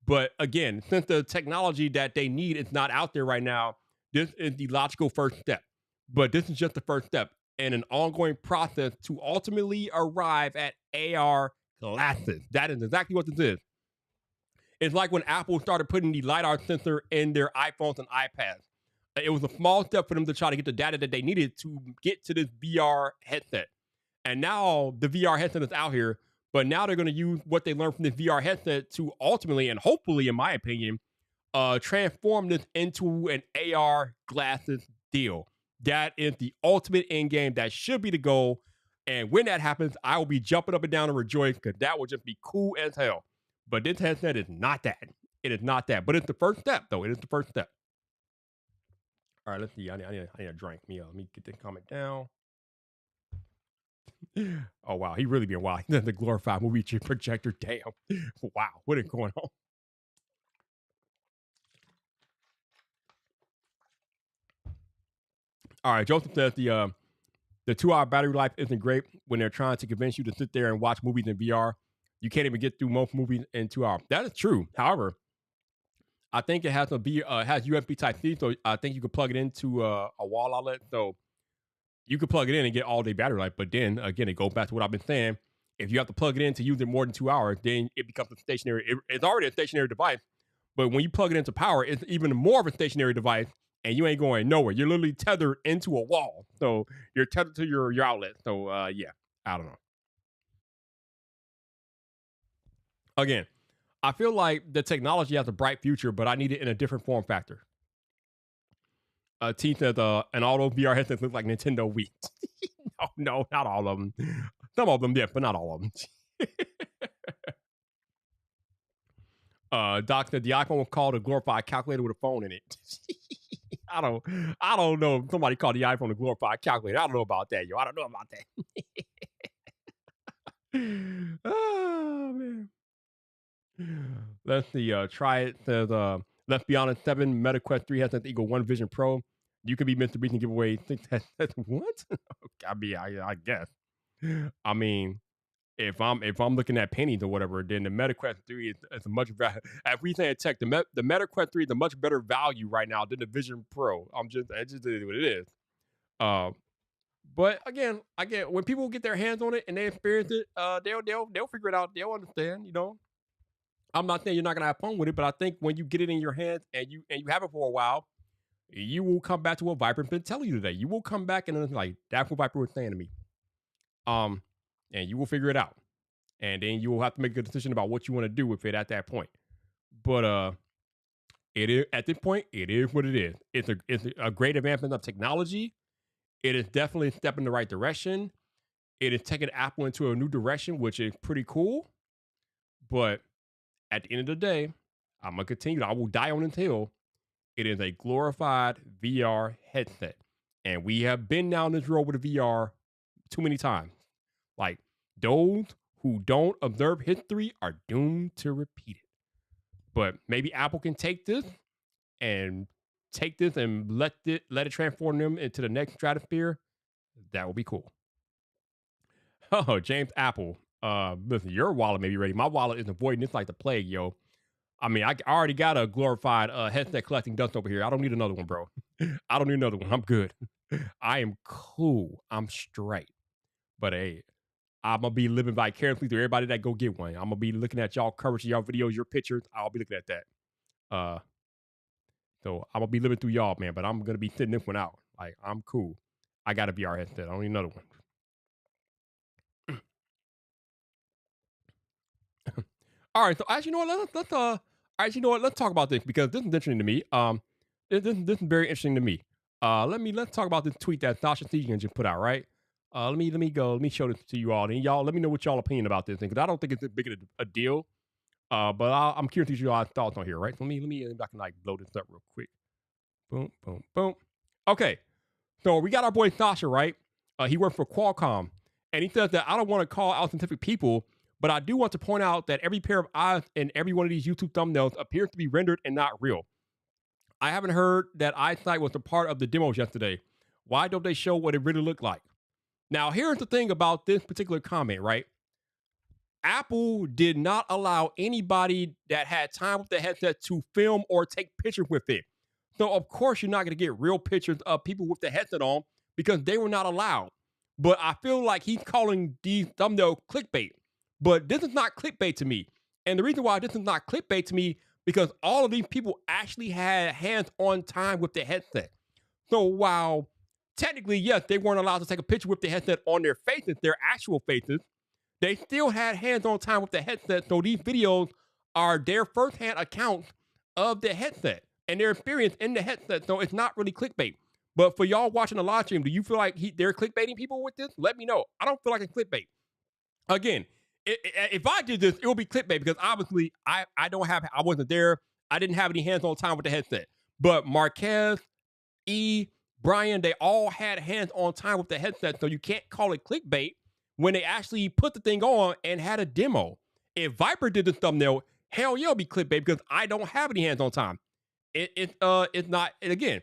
But again, since the technology that they need is not out there right now, this is the logical first step. But this is just the first step in an ongoing process to ultimately arrive at AR glasses. That is exactly what this is. It's like when Apple started putting the LiDAR sensor in their iPhones and iPads. It was a small step for them to try to get the data that they needed to get to this VR headset. And now the VR headset is out here, but now they're going to use what they learned from this VR headset to ultimately, and hopefully, in my opinion, transform this into an AR glasses deal. That is the ultimate end game. That should be the goal. And when that happens, I will be jumping up and down and rejoice because that will just be cool as hell. But this headset is not that. It is not that. But it's the first step, though. It is the first step. All right, let's see. I need a drink. Let me get this comment down. Oh, wow. He really being wild. The glorified movie projector. Damn. Wow. What is going on? All right. Joseph says the 2 hour battery life isn't great when they're trying to convince you to sit there and watch movies in VR. You can't even get through most movies in 2 hours. That is true. However, I think it has has USB Type C, so I think you can plug it into a wall outlet. So you could plug it in and get all day battery life. But then again, it goes back to what I've been saying. If you have to plug it in to use it more than 2 hours, then it becomes a stationary. It's already a stationary device, but when you plug it into power, it's even more of a stationary device, and you ain't going nowhere. You're literally tethered into a wall, so you're tethered to your outlet. So yeah, I don't know. Again, I feel like the technology has a bright future, but I need it in a different form factor. T says, and all those VR headsets look like Nintendo Wii. No, not all of them. Some of them, yeah, but not all of them. Doc said the iPhone was called a glorified calculator with a phone in it. I don't know if somebody called the iPhone a glorified calculator. I don't know about that, yo. I don't know about that. Oh man. Let's see. Try it. Says, let's be honest, 7 MetaQuest 3 headsets equal 1 Vision Pro. You could be Mr. Beast and give away 6 headsets. What? I mean, I guess. I mean, if I'm looking at pennies or whatever, then the MetaQuest 3 is a much better. If we say tech, the MetaQuest 3 is a much better value right now than the Vision Pro. It just is what it is. Uh, but again, when people get their hands on it and they experience it, they'll figure it out. They'll understand. I'm not saying you're not gonna have fun with it, but I think when you get it in your hands and you have it for a while, you will come back to what Viper been telling you today. You will come back and it's like that's what Viper was saying to me. And you will figure it out, and then you will have to make a decision about what you want to do with it at that point. But it is at this point, it is what it is. It's a great advancement of technology. It is definitely a step in the right direction. It is taking Apple into a new direction, which is pretty cool. But at the end of the day, I'm gonna continue. I will die on this hill. It is a glorified VR headset, and we have been down this road with the VR too many times. Like, those who don't observe history are doomed to repeat it. But maybe Apple can take this and let it transform them into the next stratosphere. That would be cool. Oh, James Apple. Listen, your wallet may be ready. My wallet is avoiding this like the plague, yo. I mean, I already got a glorified headset collecting dust over here. I don't need another one, bro. I don't need another one. I'm good. I am cool. I'm straight. But hey, I'm gonna be living vicariously through everybody that go get one. I'm gonna be looking at y'all coverage, y'all videos, your pictures. I'll be looking at that. So I'm gonna be living through y'all, man. But I'm gonna be sitting this one out. Like, I'm cool. I got a VR headset. I don't need another one. All right. So actually, you know what? Let's talk about this because this is interesting to me. This is very interesting to me. Let's talk about this tweet that Sasha Segan just put out. Right. Let me show this to you all, and y'all let me know what y'all opinion about this thing because I don't think it's as big of a deal. But I'm curious to see y'all's thoughts on here. Right. So let me I can like blow this up real quick. Boom, boom, boom. Okay. So we got our boy Sasha, right? He worked for Qualcomm, and he says that I don't want to call out scientific people, but I do want to point out that every pair of eyes in every one of these YouTube thumbnails appears to be rendered and not real. I haven't heard that eyesight was a part of the demos yesterday. Why don't they show what it really looked like? Now, here's the thing about this particular comment, right? Apple did not allow anybody that had time with the headset to film or take pictures with it. So, of course, you're not going to get real pictures of people with the headset on because they were not allowed. But I feel like he's calling these thumbnail clickbait. But this is not clickbait to me. And the reason why this is not clickbait to me because all of these people actually had hands-on time with the headset. So while technically, yes, they weren't allowed to take a picture with the headset on their faces, their actual faces, they still had hands-on time with the headset. So these videos are their first-hand accounts of the headset and their experience in the headset. So it's not really clickbait. But for y'all watching the live stream, do you feel like they're clickbaiting people with this? Let me know. I don't feel like it's clickbait. Again, if I did this, it would be clickbait because obviously I wasn't there. I didn't have any hands-on time with the headset. But Marquez, Brian, they all had hands-on time with the headset, so you can't call it clickbait when they actually put the thing on and had a demo. If Viper did this thumbnail, hell yeah, it'll be clickbait because I don't have any hands-on time. It's not. And again,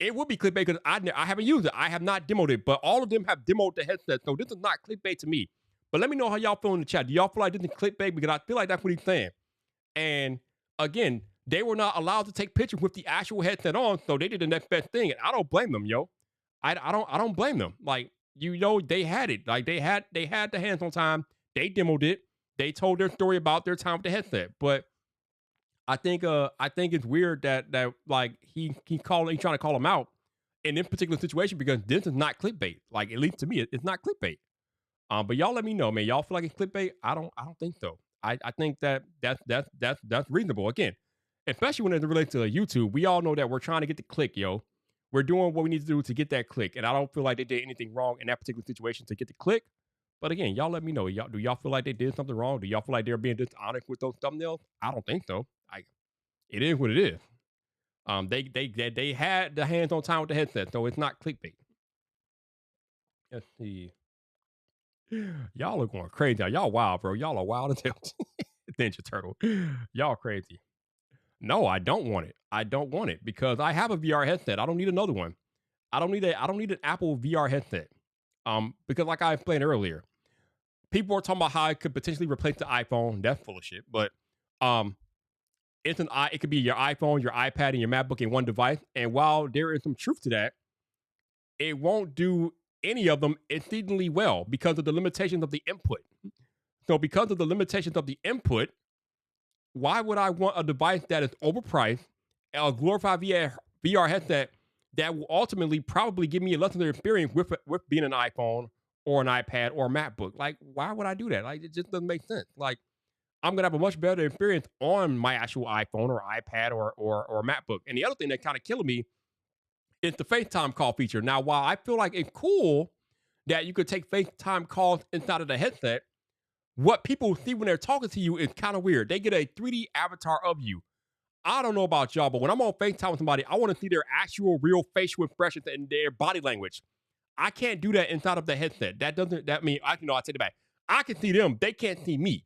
it would be clickbait because I haven't used it. I have not demoed it, but all of them have demoed the headset, so this is not clickbait to me. But let me know how y'all feel in the chat. Do y'all feel like this is clickbait? Because I feel like that's what he's saying. And again, they were not allowed to take pictures with the actual headset on, so they did the next best thing. And I don't blame them, yo. I don't blame them. Like, they had it. Like they had the hands-on time. They demoed it. They told their story about their time with the headset. But I think it's weird that like he's trying to call them out in this particular situation because this is not clickbait. Like, at least to me, it's not clickbait. But y'all let me know, man. Y'all feel like it's clickbait? I don't think so. I think that's reasonable. Again, especially when it relates to YouTube, we all know that we're trying to get the click, yo. We're doing what we need to do to get that click, and I don't feel like they did anything wrong in that particular situation to get the click. But again, y'all let me know. Do y'all feel like they did something wrong? Do y'all feel like they're being dishonest with those thumbnails? I don't think so. It is what it is. They had the hands on time with the headset, so it's not clickbait. Let's see. Y'all are going crazy. Y'all wild, bro. Y'all are wild as hell. Ninja Turtle. Y'all crazy. No, I don't want it. I don't want it because I have a VR headset. I don't need another one. I don't need an Apple VR headset. Because like I explained earlier, people are talking about how it could potentially replace the iPhone. That's full of shit. But um, it could be your iPhone, your iPad, and your MacBook in one device. And while there is some truth to that, it won't do any of them exceedingly well because of the limitations of the input. So because of the limitations of the input, why would I want a device that is overpriced, a glorified VR headset that will ultimately probably give me a lesser experience with being an iPhone or an iPad or a MacBook? Like, why would I do that? Like, it just doesn't make sense. Like, I'm gonna have a much better experience on my actual iPhone or iPad or MacBook. And the other thing that kind of killing me is the FaceTime call feature. Now, while I feel like it's cool that you could take FaceTime calls inside of the headset, what people see when they're talking to you is kind of weird. They get a 3D avatar of you. I don't know about y'all, but when I'm on FaceTime with somebody, I want to see their actual real facial expressions and their body language. I can't do that inside of the headset. That mean I take it back. I can see them, they can't see me.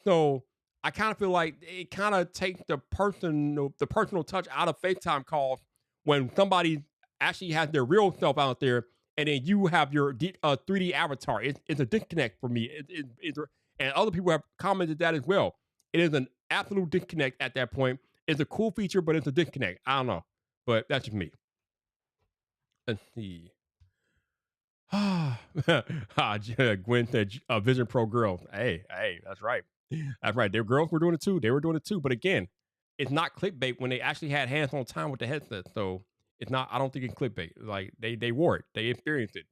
So I kind of feel like it kind of takes the personal touch out of FaceTime calls when somebody actually has their real self out there, and then you have your 3D avatar. It's a disconnect for me. And other people have commented that as well. It is an absolute disconnect at that point. It's a cool feature, but it's a disconnect. I don't know, but that's just me. Let's see. Gwen said, Vision Pro girls. Hey, that's right. That's right. Their girls were doing it too. They were doing it too. But again, it's not clickbait when they actually had hands-on time with the headset. So it's not, I don't think it's clickbait. Like they wore it. They experienced it.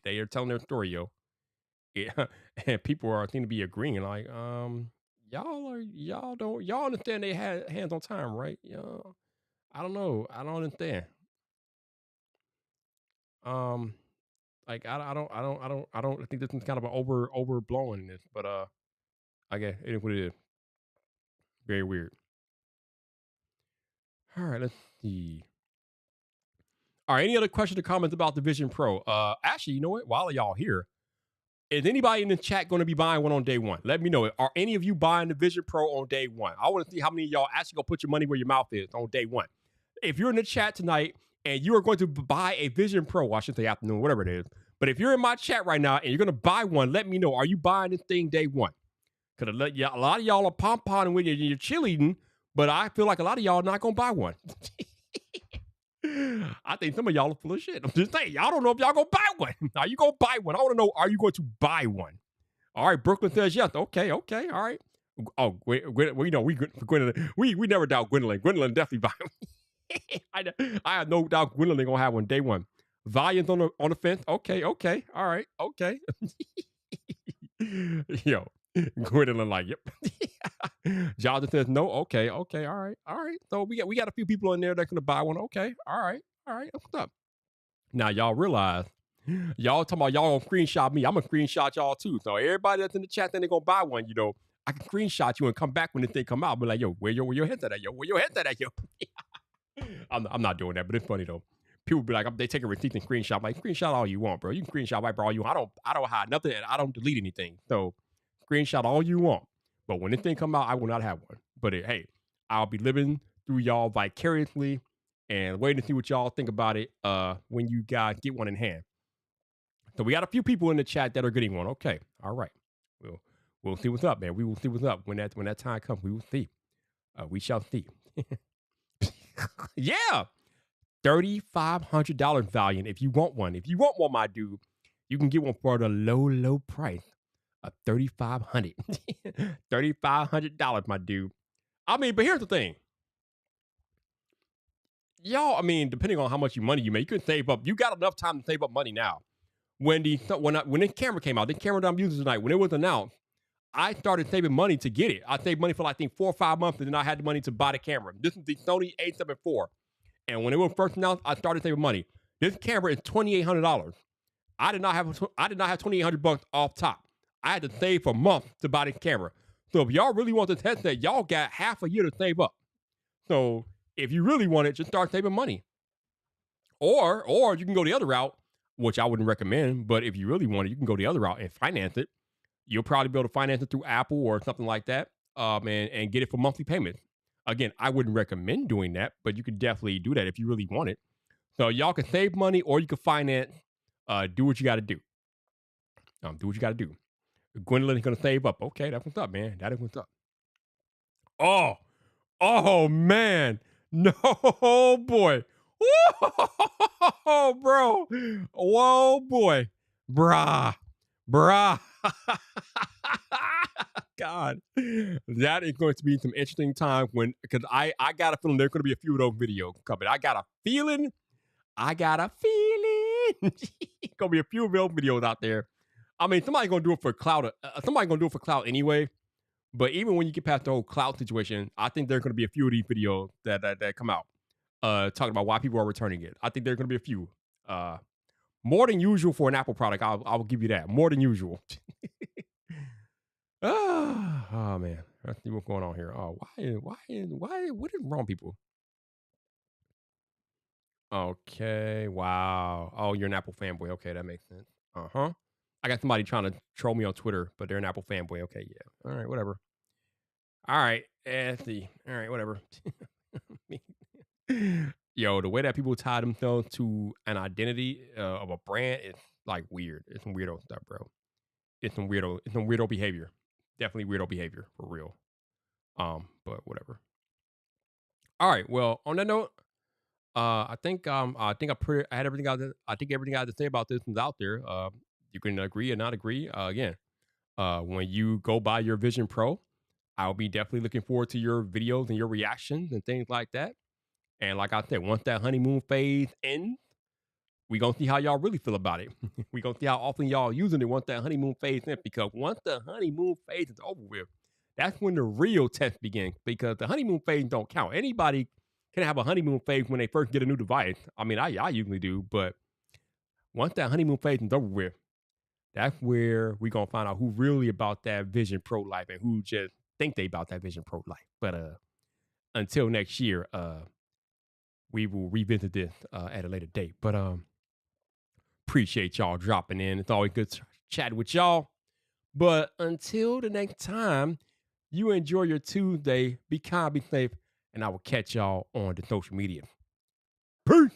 They are telling their story, yo. Yeah. And people seem to be agreeing, like, y'all understand they had hands-on time, right? Y'all, I don't know. I don't understand. Like I don't think this is kind of an overblowing this, but I guess it is what it is. Very weird. All right, let's see. All right, any other questions or comments about the Vision Pro? Actually, you know what? While y'all here, is anybody in the chat going to be buying one on day one? Let me know. Are any of you buying the Vision Pro on day one? I want to see how many of y'all actually going to put your money where your mouth is on day one. If you're in the chat tonight and you are going to buy a Vision Pro, well, I should say afternoon, whatever it is. But if you're in my chat right now and you're going to buy one, let me know. Are you buying this thing day one? Because a lot of y'all are pom-pomming with you and you're cheerleading, but I feel like a lot of y'all are not going to buy one. I think some of y'all are full of shit. I'm just saying, y'all don't know if y'all going to buy one. Are you going to buy one? I want to know, are you going to buy one? All right, Brooklyn says yes. Okay, all right. Oh, we never doubt Gwendolyn. Gwendolyn definitely buy one. I have no doubt Gwendolyn going to have one day one. Valiant's on the fence. Okay, all right, okay. Yo, Gwendolyn like, yep. Jonathan says no. Okay, all right. So we got a few people in there that's gonna buy one. Okay, all right. What's up? Now y'all realize y'all talking about y'all gonna screenshot me. I'm gonna screenshot y'all too. So everybody that's in the chat, then they're gonna buy one. You know, I can screenshot you and come back when this thing come out. Be like, yo, where your headset at? Yo, where your headset at? Yo, I'm not doing that, but it's funny though. People be like, they take a receipt and screenshot. I'm like, screenshot all you want, bro. You can screenshot wipe all you want. I don't hide nothing, and I don't delete anything. So screenshot all you want. But when this thing come out, I will not have one. But hey, I'll be living through y'all vicariously and waiting to see what y'all think about it when you guys get one in hand. So we got a few people in the chat that are getting one. Okay, all right. We'll see what's up, man. We will see what's up when that time comes. We will see. We shall see. Yeah, $3,500 Valiant. If you want one, my dude, you can get one for the low price of $3,500. $3,500, my dude. I mean, but here's the thing. Y'all, I mean, depending on how much money you make, you can save up. You got enough time to save up money now. When this camera came out, this camera that I'm using tonight, when it was announced, I started saving money to get it. I saved money for like, I think 4 or 5 months, and then I had the money to buy the camera. This is the Sony A7 IV. And when it was first announced, I started saving money. This camera is $2,800. I did not have $2,800 off top. I had to save for a month to buy this camera. So if y'all really want this headset, y'all got half a year to save up. So if you really want it, just start saving money. Or you can go the other route, which I wouldn't recommend. But if you really want it, you can go the other route and finance it. You'll probably be able to finance it through Apple or something like that, and get it for monthly payments. Again, I wouldn't recommend doing that, but you could definitely do that if you really want it. So y'all can save money or you can finance. Do what you got to do. Do what you got to do. Gwendolyn's gonna save up. Okay, that's what's up, man. That is what's up. Oh, oh man. No, boy. Whoa, bro. Whoa, boy. Brah. God. That is going to be some interesting time because I got a feeling there's gonna be a few of those videos coming. I got a feeling. Gonna be a few of those videos out there. I mean, somebody's gonna do it for cloud. Somebody's gonna do it for cloud anyway. But even when you get past the whole cloud situation, I think there's gonna be a few of these videos that come out talking about why people are returning it. I think there's gonna be a few. More than usual for an Apple product. I'll give you that. More than usual. Oh man. Let's see what's going on here. Oh, why what is wrong, people? Okay. Wow. Oh, you're an Apple fanboy. Okay, that makes sense. Uh-huh. I got somebody trying to troll me on Twitter, but they're an Apple fanboy. Okay, yeah. All right, whatever. All right. Let's see. All right, whatever. Yo, the way that people tie themselves to an identity of a brand is like weird. It's some weirdo stuff, bro. It's some weirdo behavior. Definitely weirdo behavior for real. But whatever. All right. Well, on that note, I had everything I think everything I had to say about this was out there. You can agree or not agree. Again, when you go buy your Vision Pro, I'll be definitely looking forward to your videos and your reactions and things like that. And like I said, once that honeymoon phase ends, we gonna see how y'all really feel about it. We gonna see how often y'all using it once that honeymoon phase ends. Because once the honeymoon phase is over with, that's when the real test begins. Because the honeymoon phase don't count. Anybody can have a honeymoon phase when they first get a new device. I mean, I usually do, but once that honeymoon phase is over with, that's where we gonna find out who really about that Vision Pro life and who just think they about that Vision Pro life. But until next year, we will revisit this at a later date. But appreciate y'all dropping in. It's always good to chat with y'all. But until the next time, you enjoy your Tuesday. Be kind, be safe, and I will catch y'all on the social media. Peace.